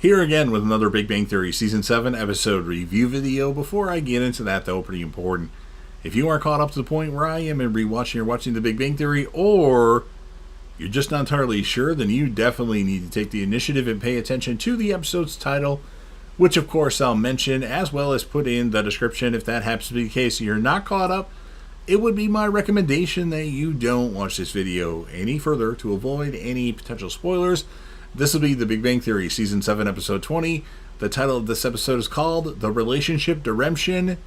Here again with another Big Bang Theory Season 7 episode review video. Before I get into that, though, pretty important. If you aren't caught up to the point where I am and rewatching or watching The Big Bang Theory, or you're just not entirely sure, then you definitely need to take the initiative and pay attention to the episode's title, which of course I'll mention, as well as put in the description if that happens to be the case and you're not caught up. It would be my recommendation that you don't watch this video any further to avoid any potential spoilers. This will be The Big Bang Theory Season 7 Episode 20. The title of this episode is called The Relationship Diremption.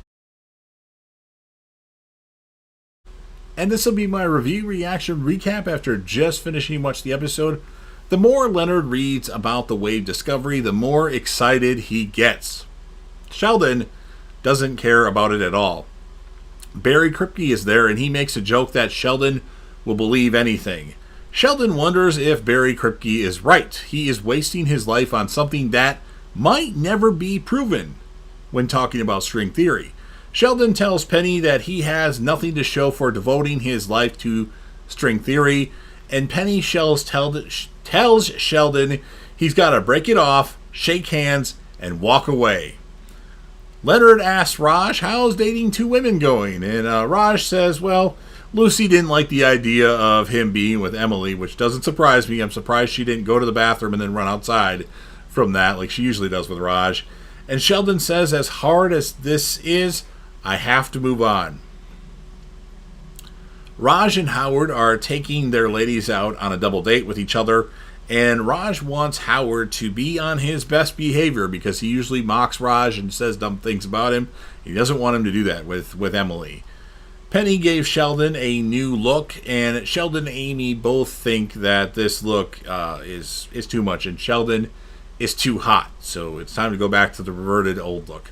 And this will be my review, reaction, recap after just finishing watching the episode. The more Leonard reads about the wave discovery, the more excited he gets. Sheldon doesn't care about it at all. Barry Kripke is there and he makes a joke that Sheldon will believe anything. Sheldon wonders if Barry Kripke is right. He is wasting his life on something that might never be proven when talking about string theory. Sheldon tells Penny that he has nothing to show for devoting his life to string theory, and Penny tells Sheldon he's got to break it off, shake hands, and walk away. Leonard asks Raj how's dating two women going, and Raj says, well, Lucy didn't like the idea of him being with Emily, which doesn't surprise me. I'm surprised she didn't go to the bathroom and then run outside from that like she usually does with Raj. And Sheldon says, as hard as this is, I have to move on. Raj and Howard are taking their ladies out on a double date with each other, and Raj wants Howard to be on his best behavior because he usually mocks Raj and says dumb things about him. He doesn't want him to do that with Emily. Penny gave Sheldon a new look, and Sheldon and Amy both think that this look is too much, and Sheldon is too hot. So it's time to go back to the reverted old look.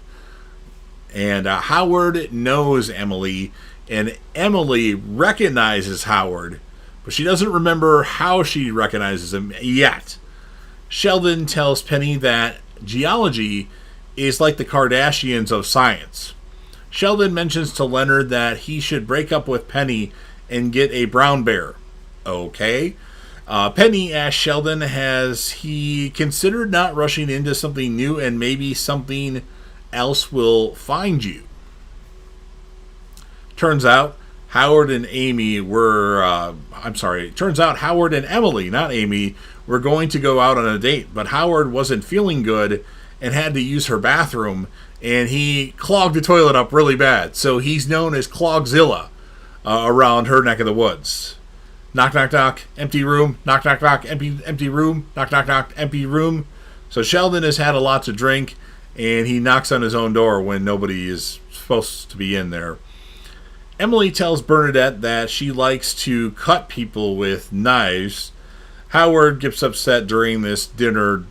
And Howard knows Emily, and Emily recognizes Howard, but she doesn't remember how she recognizes him yet. Sheldon tells Penny that geology is like the Kardashians of science. Sheldon mentions to Leonard that he should break up with Penny and get a brown bear. Okay. Penny asks Sheldon, has he considered not rushing into something new and maybe something else will find you? Turns out Howard and Emily, not Amy, were going to go out on a date, but Howard wasn't feeling good and had to use her bathroom, and he clogged the toilet up really bad. So he's known as Clogzilla around her neck of the woods. Knock, knock, knock, empty room. Knock, knock, knock, empty room. Knock, knock, knock, empty room. So Sheldon has had a lot to drink, and he knocks on his own door when nobody is supposed to be in there. Emily tells Bernadette that she likes to cut people with knives. Howard gets upset during this dinner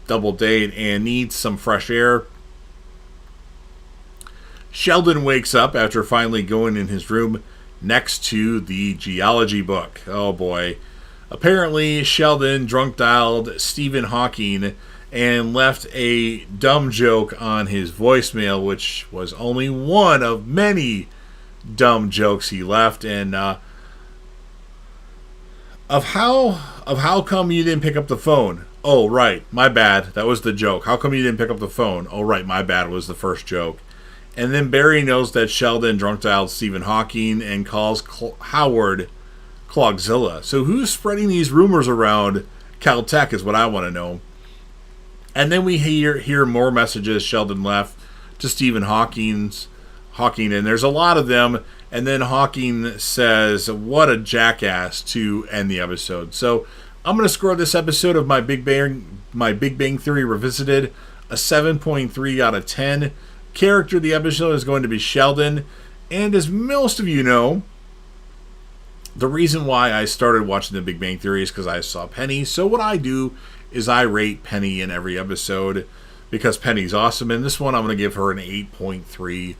double date and needs some fresh air. Sheldon wakes up after finally going in his room next to the geology book. Oh boy. Apparently Sheldon drunk dialed Stephen Hawking and left a dumb joke on his voicemail, which was only one of many dumb jokes he left. And of how come you didn't pick up the phone? Oh right, my bad, that was the joke. How come you didn't pick up the phone? Oh right, my bad, was the first joke. And then Barry knows that Sheldon drunk dialed Stephen Hawking and calls Howard Clogzilla. So who's spreading these rumors around Caltech is what I want to know. And then we hear more messages Sheldon left to Stephen Hawking, and there's a lot of them. And then Hawking says, what a jackass, to end the episode. So I'm going to score this episode of my Big Bang Theory Revisited a 7.3 out of 10. Character of the episode is going to be Sheldon. And as most of you know, the reason why I started watching The Big Bang Theory is because I saw Penny. So what I do is I rate Penny in every episode because Penny's awesome. In this one, I'm going to give her an 8.3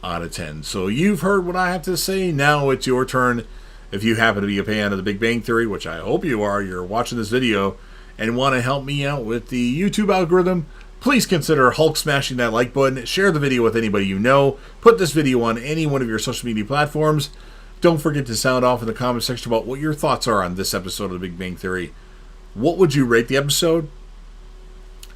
out of 10. So you've heard what I have to say. Now it's your turn. If you happen to be a fan of The Big Bang Theory, which I hope you are, you're watching this video and want to help me out with the YouTube algorithm, please consider Hulk smashing that like button, share the video with anybody you know, put this video on any one of your social media platforms. Don't forget to sound off in the comment section about what your thoughts are on this episode of The Big Bang Theory. What would you rate the episode?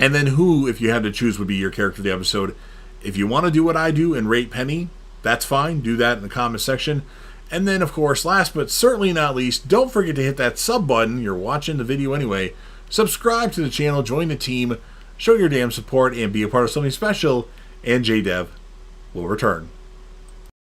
And then who, if you had to choose, would be your character of the episode. If you want to do what I do and rate Penny, that's fine. Do that in the comment section. And then, of course, last but certainly not least, don't forget to hit that sub button. You're watching the video anyway. Subscribe to the channel, join the team, show your damn support, and be a part of something special. And JDev will return.